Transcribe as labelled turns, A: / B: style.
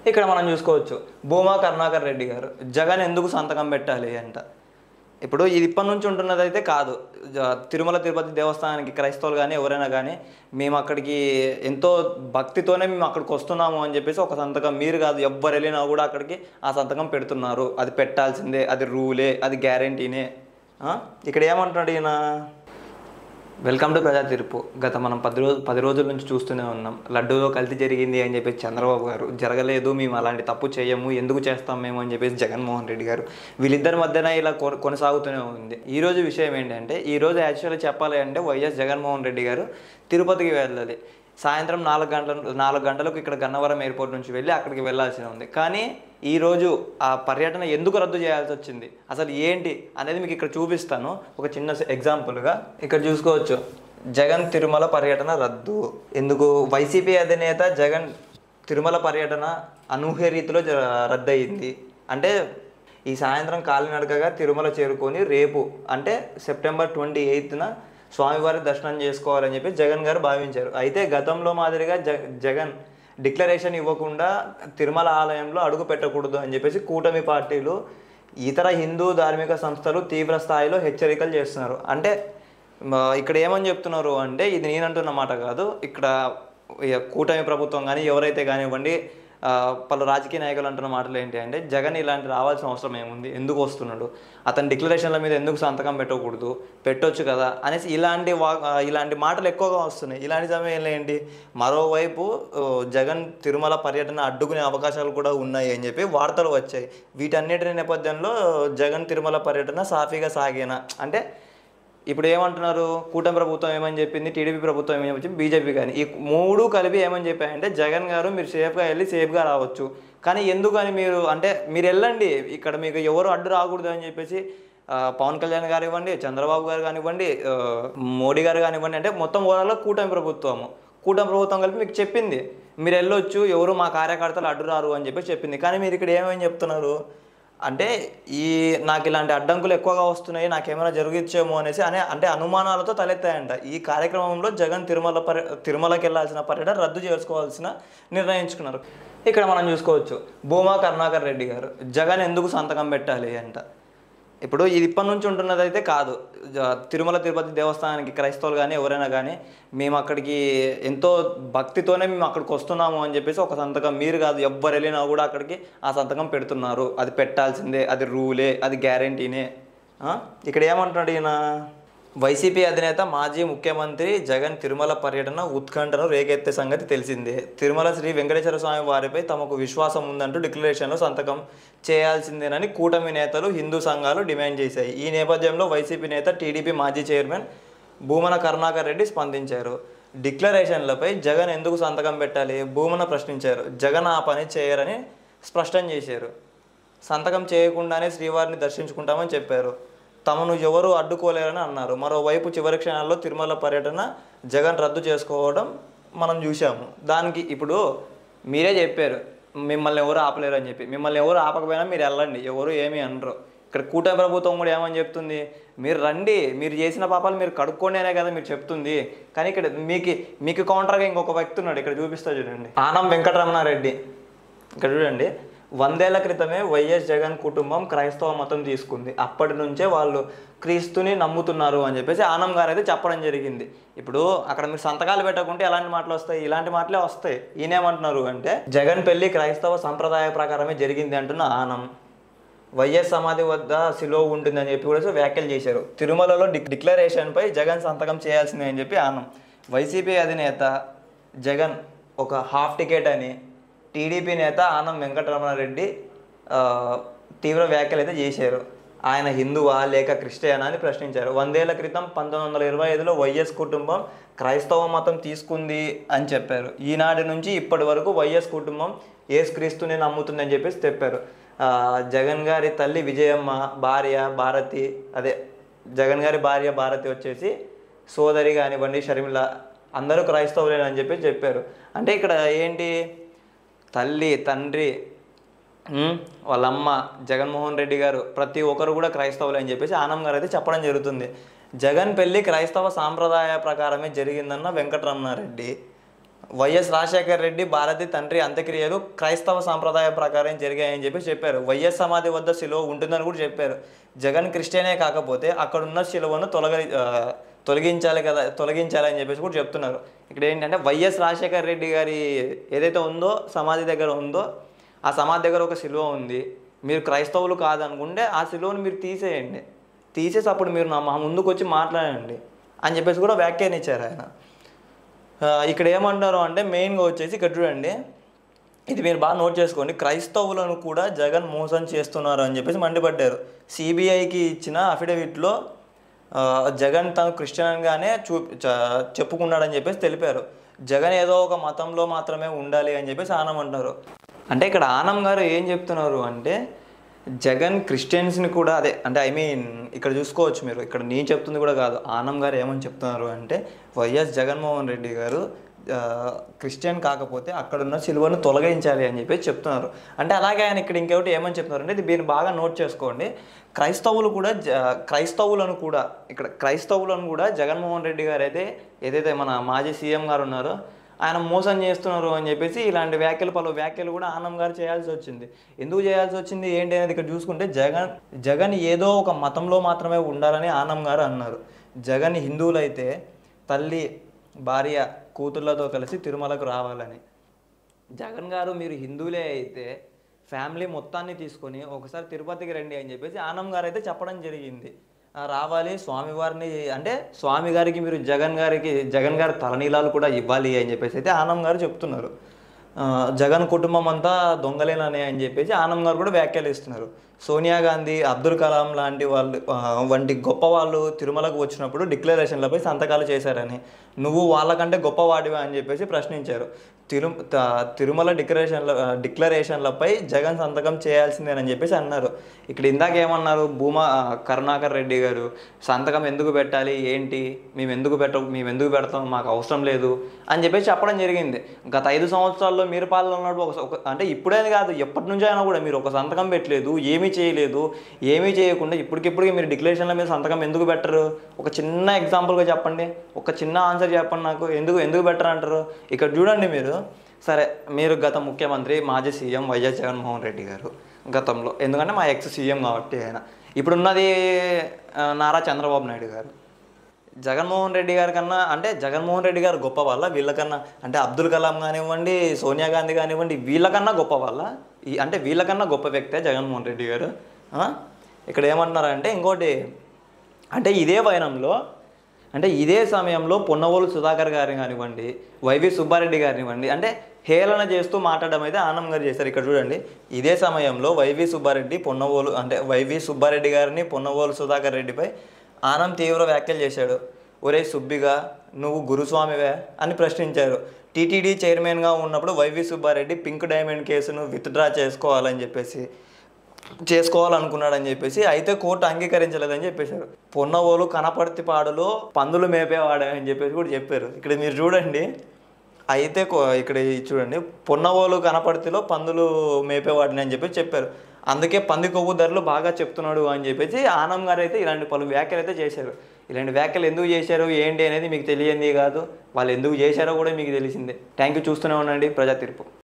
A: ఇక్కడ మనం చూసుకోవచ్చు భూమా కరుణాకర్ రెడ్డి గారు జగన్ ఎందుకు సంతకం పెట్టాలి అంట. ఇప్పుడు ఇది ఇప్పటి నుంచి ఉంటున్నదైతే కాదు. తిరుమల తిరుపతి దేవస్థానానికి క్రైస్తవులు కానీ ఎవరైనా కానీ మేము అక్కడికి ఎంతో భక్తితోనే మేము అక్కడికి వస్తున్నాము అని చెప్పేసి ఒక సంతకం, మీరు కాదు ఎవ్వరు వెళ్ళినా కూడా అక్కడికి ఆ సంతకం పెడుతున్నారు. అది పెట్టాల్సిందే, అది రూలే, అది గ్యారంటీనే. ఇక్కడ ఏమంటున్నాడు ఈయన? వెల్కమ్ టు ప్రజా తీర్పు. గత మనం 10 రోజుల నుంచి చూస్తూనే ఉన్నాం. లడ్డూలో కల్తీ జరిగింది అని చెప్పేసి చంద్రబాబు గారు, జరగలేదు మేము అలాంటి తప్పు చేయము, ఎందుకు చేస్తాం మేము అని చెప్పేసి జగన్మోహన్ రెడ్డి గారు, వీళ్ళిద్దరి మధ్యన ఇలా కొనసాగుతూనే ఉంది. ఈరోజు విషయం ఏంటంటే, ఈరోజు యాక్చువల్గా చెప్పాలి అంటే వైఎస్ జగన్మోహన్ రెడ్డి గారు తిరుపతికి వెళ్ళాలి. సాయంత్రం 4 గంటలకు ఇక్కడ గన్నవరం ఎయిర్పోర్ట్ నుంచి వెళ్ళి అక్కడికి వెళ్ళాల్సి ఉంది. కానీ ఈరోజు ఆ పర్యటన ఎందుకు రద్దు చేయాల్సి వచ్చింది, అసలు ఏంటి అనేది మీకు ఇక్కడ చూపిస్తాను ఒక చిన్న ఎగ్జాంపుల్గా. ఇక్కడ చూసుకోవచ్చు, జగన్ తిరుమల పర్యటన రద్దు ఎందుకు? వైసీపీ అధినేత జగన్ తిరుమల పర్యటన అనూహ్య రీతిలో రద్దయింది. అంటే ఈ సాయంత్రం కాలినడకగా తిరుమల చేరుకొని రేపు అంటే సెప్టెంబర్ 28న స్వామివారి దర్శనం చేసుకోవాలని చెప్పి జగన్ గారు భావించారు. అయితే గతంలో మాదిరిగా జగన్ డిక్లరేషన్ ఇవ్వకుండా తిరుమల ఆలయంలో అడుగు పెట్టకూడదు అని చెప్పేసి కూటమి పార్టీలు, ఇతర హిందూ ధార్మిక సంస్థలు తీవ్ర స్థాయిలో హెచ్చరికలు చేస్తున్నారు. అంటే ఇక్కడ ఏమని చెప్తున్నారు అంటే, ఇది నేనంటున్న మాట కాదు, ఇక్కడ కూటమి ప్రభుత్వం కానీ ఎవరైతే కానివ్వండి పలు రాజకీయ నాయకులు అంటున్న మాటలు ఏంటి అంటే, జగన్ ఇలాంటి రావాల్సిన అవసరం ఏముంది, ఎందుకు వస్తున్నాడు, అతని డిక్లరేషన్ల మీద ఎందుకు సంతకం పెట్టకూడదు, పెట్టొచ్చు కదా అనేసి ఇలాంటి మాటలు ఎక్కువగా వస్తున్నాయి. ఇలాంటి సమయంలో ఏంటి, మరోవైపు జగన్ తిరుమల పర్యటన అడ్డుకునే అవకాశాలు కూడా ఉన్నాయి అని చెప్పి వార్తలు వచ్చాయి. వీటన్నిటి నేపథ్యంలో జగన్ తిరుమల పర్యటన సాఫీగా సాగేనా అంటే, ఇప్పుడు ఏమంటున్నారు, కూటమి ప్రభుత్వం ఏమని చెప్పింది, టీడీపీ ప్రభుత్వం ఏమని చెప్పింది, బీజేపీ కానీ, ఈ మూడు కలిపి ఏమని చెప్పాయంటే, జగన్ గారు మీరు సేఫ్గా వెళ్ళి సేఫ్గా రావచ్చు, కానీ ఎందుకని మీరు అంటే మీరు వెళ్ళండి, ఇక్కడ మీకు ఎవరు అడ్డు రాకూడదు అని చెప్పేసి పవన్ కళ్యాణ్ గారు ఇవ్వండి, చంద్రబాబు గారు కానివ్వండి, మోడీ గారు కానివ్వండి, అంటే మొత్తం ఓవరాల్గా కూటమి ప్రభుత్వం కలిపి మీకు చెప్పింది మీరు వెళ్ళొచ్చు, ఎవరు మా కార్యకర్తలు అడ్డు రారు అని చెప్పి చెప్పింది. కానీ మీరు ఇక్కడ ఏమని చెప్తున్నారు అంటే, నాకు ఇలాంటి అడ్డంకులు ఎక్కువగా వస్తున్నాయి, నాకేమైనా జరగచ్చేమో అనేసి అంటే అనుమానాలతో తలెత్తాయంట. ఈ కార్యక్రమంలో జగన్ తిరుమలకి వెళ్ళాల్సిన పర్యటన రద్దు చేసుకోవాల్సిన నిర్ణయించుకున్నారు. ఇక్కడ మనం చూసుకోవచ్చు, భూమా కరుణాకర్ రెడ్డి గారు జగన్ ఎందుకు సంతకం పెట్టాలి అంట. ఇప్పుడు ఇది ఇప్పటి నుంచి ఉంటున్నదైతే కాదు. తిరుమల తిరుపతి దేవస్థానానికి క్రైస్తవులు కానీ ఎవరైనా కానీ మేము అక్కడికి ఎంతో భక్తితోనే మేము అక్కడికి వస్తున్నాము అని చెప్పేసి ఒక సంతకం, మీరు కాదు ఎవ్వరు వెళ్ళినా కూడా అక్కడికి ఆ సంతకం పెడుతున్నారు. అది పెట్టాల్సిందే, అది రూలే, అది గ్యారంటీనే. ఇక్కడ ఏమంటున్నాడు ఈయన? వైసీపీ అధినేత మాజీ ముఖ్యమంత్రి జగన్ తిరుమల పర్యటన ఉత్కంఠను రేకెత్తే సంగతి తెలిసిందే. తిరుమల శ్రీ వెంకటేశ్వర స్వామి వారిపై తమకు విశ్వాసం ఉందంటూ డిక్లరేషన్లో సంతకం చేయాల్సిందేనని కూటమి నేతలు, హిందూ సంఘాలు డిమాండ్ చేశాయి. ఈ నేపథ్యంలో వైసీపీ నేత, టీడీపీ మాజీ చైర్మన్ భూమన కరుణాకర్ రెడ్డి స్పందించారు. డిక్లరేషన్లపై జగన్ ఎందుకు సంతకం పెట్టాలి? భూమన ప్రశ్నించారు. జగన్ ఆ పని చేయరని స్పష్టం చేశారు. సంతకం చేయకుండానే శ్రీవారిని దర్శించుకుంటామని చెప్పారు. తమను ఎవరు అడ్డుకోలేరని అన్నారు. మరోవైపు చివరి క్షణాల్లో తిరుమల పర్యటన జగన్ రద్దు చేసుకోవడం మనం చూసాము. దానికి ఇప్పుడు మీరే చెప్పారు మిమ్మల్ని ఎవరు ఆపలేరు అని చెప్పి. మిమ్మల్ని ఎవరు ఆపకపోయినా మీరు వెళ్ళండి, ఎవరు ఏమీ అనరు. ఇక్కడ కూటమి ప్రభుత్వం కూడా ఏమని చెప్తుంది, మీరు రండి, మీరు చేసిన పాపాలు మీరు కడుక్కోండి అనే కదా మీరు చెప్తుంది. కానీ ఇక్కడ మీకు కౌంటర్గా ఇంకొక వ్యక్తి ఉన్నాడు, ఇక్కడ చూపిస్తా చూడండి, ఆనం వెంకటరమణారెడ్డి. ఇక్కడ చూడండి, 100 ఏళ్ల క్రితమే వైఎస్ జగన్ కుటుంబం క్రైస్తవ మతం తీసుకుంది, అప్పటి నుంచే వాళ్ళు క్రీస్తుని నమ్ముతున్నారు అని చెప్పేసి ఆనం గారు అయితే చెప్పడం జరిగింది. ఇప్పుడు అక్కడ మీరు సంతకాలు పెట్టకుంటే ఎలాంటి మాటలు వస్తాయి? ఇలాంటి మాటలే వస్తాయి. ఈయనేమంటున్నారు అంటే, జగన్ పెళ్లి క్రైస్తవ సంప్రదాయ ప్రకారమే జరిగింది అంటున్న ఆనం, వైఎస్ సమాధి వద్ద శిలువ ఉంటుందని చెప్పి కూడా వ్యాఖ్యలు చేశారు. తిరుమలలో డిక్లరేషన్పై జగన్ సంతకం చేయాల్సిందే అని చెప్పి ఆనం. వైసీపీ అధినేత జగన్ ఒక హాఫ్ టికెట్ అని టీడీపీ నేత ఆనం వెంకటరమణారెడ్డి తీవ్ర వ్యాఖ్యలు అయితే చేశారు. ఆయన హిందువా లేక క్రిస్టియనా అని ప్రశ్నించారు. 100 ఏళ్ల క్రితం 1925లో వైఎస్ కుటుంబం క్రైస్తవ మతం తీసుకుంది అని చెప్పారు. ఈనాటి నుంచి ఇప్పటి వరకు వైఎస్ కుటుంబం యేసుక్రీస్తుని నమ్ముతుందని చెప్పేసి చెప్పారు. జగన్ గారి తల్లి విజయమ్మ, భార్య భారతి, జగన్ గారి భార్య భారతి వచ్చేసి సోదరి కానివ్వండి షర్మిల, అందరూ క్రైస్తవులేనని చెప్పి చెప్పారు. అంటే ఇక్కడ ఏంటి, తల్లి, తండ్రి, వాళ్ళమ్మ, జగన్మోహన్ రెడ్డి గారు ప్రతి ఒక్కరు కూడా క్రైస్తవులు అని చెప్పేసి ఆనం గారు అయితే చెప్పడం జరుగుతుంది. జగన్ పెళ్లి క్రైస్తవ సాంప్రదాయ ప్రకారమే జరిగిందన్న వెంకటరమణారెడ్డి. వైఎస్ రాజశేఖర రెడ్డి భారతి తండ్రి అంత్యక్రియలు క్రైస్తవ సాంప్రదాయ ప్రకారం జరిగాయని చెప్పి చెప్పారు. వైఎస్ సమాధి వద్ద శిలువ ఉంటుందని కూడా చెప్పారు. జగన్ క్రిస్టియనే కాకపోతే అక్కడున్న శిలువను తొలగించాలని చెప్పేసి కూడా చెప్తున్నారు. ఇక్కడ ఏంటంటే వైఎస్ రాజశేఖర రెడ్డి గారి ఏదైతే ఉందో సమాధి దగ్గర ఉందో ఆ సమాధి దగ్గర ఒక శిలువ ఉంది. మీరు క్రైస్తవులు కాదనుకుంటే ఆ శిలువను మీరు తీసేయండి, తీసేసి అప్పుడు మీరు మా ముందుకు వచ్చి మాట్లాడండి అని చెప్పేసి కూడా వ్యాఖ్యానించారు ఆయన. ఇక్కడ ఏమంటారు అంటే మెయిన్గా వచ్చేసి ఇక్కడ చూడండి, ఇది మీరు బాగా నోట్ చేసుకోండి, క్రైస్తవులను కూడా జగన్ మోసం చేస్తున్నారు అని చెప్పేసి మండిపడ్డారు. సిబిఐకి ఇచ్చిన అఫిడవిట్లో జగన్ తను క్రిస్టియన్గానే చెప్పుకున్నాడని చెప్పేసి తెలిపారు. జగన్ ఏదో ఒక మతంలో మాత్రమే ఉండాలి అని చెప్పేసి ఆనం అంటారు. అంటే ఇక్కడ ఆనం గారు ఏం చెప్తున్నారు అంటే జగన్ క్రిస్టియన్స్ని కూడా అదే అంటే ఇక్కడ చూసుకోవచ్చు మీరు, ఇక్కడ నేను చెప్తుంది కూడా కాదు, ఆనం గారు ఏమని చెప్తున్నారు అంటే వైఎస్ జగన్మోహన్ రెడ్డి గారు క్రిస్టియన్ కాకపోతే అక్కడున్న సిలువను తొలగించాలి అని చెప్పేసి చెప్తున్నారు. అంటే అలాగే ఆయన ఇక్కడ ఇంకొకటి ఏమని చెప్తున్నారు అంటే దీన్ని బాగా నోట్ చేసుకోండి, క్రైస్తవులను కూడా జగన్మోహన్ రెడ్డి గారు అయితే ఏదైతే మన మాజీ సీఎం గారు ఉన్నారో ఆయన మోసం చేస్తున్నారు అని చెప్పేసి ఇలాంటి పలు వ్యాఖ్యలు కూడా ఆనం గారు చేయాల్సి వచ్చింది. ఎందుకు చేయాల్సి వచ్చింది ఏంటి అనేది ఇక్కడ చూసుకుంటే జగన్ ఏదో ఒక మతంలో మాత్రమే ఉండాలని ఆనం గారు అన్నారు. జగన్ హిందువులైతే తల్లి భార్య కూతుర్లతో కలిసి తిరుమలకు రావాలని, జగన్ గారు మీరు హిందువులే అయితే ఫ్యామిలీ మొత్తాన్ని తీసుకొని ఒకసారి తిరుపతికి రండి అని చెప్పేసి ఆనం గారు అయితే చెప్పడం జరిగింది. రావాలి స్వామివారిని అంటే స్వామి గారికి మీరు జగన్ గారి తలనీలాలు కూడా ఇవ్వాలి అని చెప్పేసి అయితే ఆనం గారు చెప్తున్నారు. జగన్ కుటుంబం అంతా దొంగలేనని అని చెప్పేసి ఆనం గారు కూడా వ్యాఖ్యానిస్తున్నారు. సోనియా గాంధీ, అబ్దుల్ కలాం లాంటి వాళ్ళు వంటి గొప్ప వాళ్ళు తిరుమలకు వచ్చినప్పుడు డిక్లరేషన్లపై సంతకాలు చేశారని, నువ్వు వాళ్ళకంటే గొప్పవాడివా అని చెప్పేసి ప్రశ్నించారు. తిరుమల డిక్లరేషన్లపై జగన్ సంతకం చేయాల్సిందేనని చెప్పేసి అన్నారు. ఇక్కడ ఇందాక ఏమన్నారు, భూమా కరుణాకర్ రెడ్డి గారు సంతకం ఎందుకు పెట్టాలి ఏంటి, మేము ఎందుకు పెడతాం, మాకు అవసరం లేదు అని చెప్పేసి చెప్పడం జరిగింది. గత 5 సంవత్సరాల్లో మీరు పాలన ఉన్నప్పుడు అంటే ఇప్పుడేది కాదు ఎప్పటి నుంచో అయినా కూడా మీరు ఒక సంతకం పెట్టలేదు, ఏమీ చేయకుండా ఇప్పటికిప్పటికి మీరు డిక్లరేషన్ల మీద సంతకం ఎందుకు పెట్టరు? ఒక చిన్న ఎగ్జాంపుల్గా చెప్పండి, ఒక చిన్న ఆన్సర్ చెప్పండి నాకు, ఎందుకు బెటర్ అంటారు? ఇక్కడ చూడండి మీరు, సరే మీరు గత ముఖ్యమంత్రి మాజీ సీఎం వైఎస్ జగన్మోహన్ రెడ్డి గారు గతంలో, ఎందుకంటే మా ఎక్స్ సీఎం కాబట్టి ఆయన, ఇప్పుడున్నది నారా చంద్రబాబు నాయుడు గారు. జగన్మోహన్ రెడ్డి గారి కన్నా అంటే జగన్మోహన్ రెడ్డి గారు గొప్ప వాళ్ళ వీళ్ళకన్నా, అంటే అబ్దుల్ కలాం కానివ్వండి, సోనియా గాంధీ కానివ్వండి, వీళ్ళకన్నా గొప్ప వాళ్ళ అంటే వీళ్ళకన్నా గొప్ప వ్యక్తే జగన్మోహన్ రెడ్డి గారు. ఇక్కడ ఏమంటున్నారంటే ఇంకోటి, అంటే ఇదే సమయంలో పొన్నవోలు సుధాకర్ గారిని కానివ్వండి, వైవి సుబ్బారెడ్డి కానివ్వండి, అంటే హేళన చేస్తూ మాట్లాడడం అయితే ఆనం గారు చేశారు. ఇక్కడ చూడండి, ఇదే సమయంలో వైవి సుబ్బారెడ్డి గారిని పొన్నవోలు సుధాకర్ రెడ్డిపై ఆనం తీవ్ర వ్యాఖ్యలు చేశాడు. ఒరే సుబ్బిగా నువ్వు గురుస్వామివే అని ప్రశ్నించారు. టీటీడీ చైర్మన్గా ఉన్నప్పుడు వైవి సుబ్బారెడ్డి పింక్ డైమండ్ కేసును విత్డ్రా చేసుకోవాలనుకున్నాడని చెప్పేసి అయితే కోర్టు అంగీకరించలేదని చెప్పేశారు. పొన్నవోలు కనపర్తిపాడులో పందులు మేపేవాడని చెప్పేసి కూడా చెప్పారు. ఇక్కడ మీరు చూడండి, అయితే ఇక్కడ చూడండి, పొన్నవోలు కనపర్తిలో పందులు మేపేవాడిని అని చెప్పేసి చెప్పారు. అందుకే పంది కొవ్వు ధరలు బాగా చెప్తున్నాడు అని చెప్పేసి ఆనం గారు అయితే ఇలాంటి పలు వ్యాఖ్యలు అయితే చేశారు. ఇలాంటి వ్యాఖ్యలు ఎందుకు చేశారు ఏంటి అనేది మీకు తెలియంది కాదు, వాళ్ళు ఎందుకు చేశారో కూడా మీకు తెలిసిందే. Thank you. చూస్తూనే ఉండండి ప్రజా తీర్పు.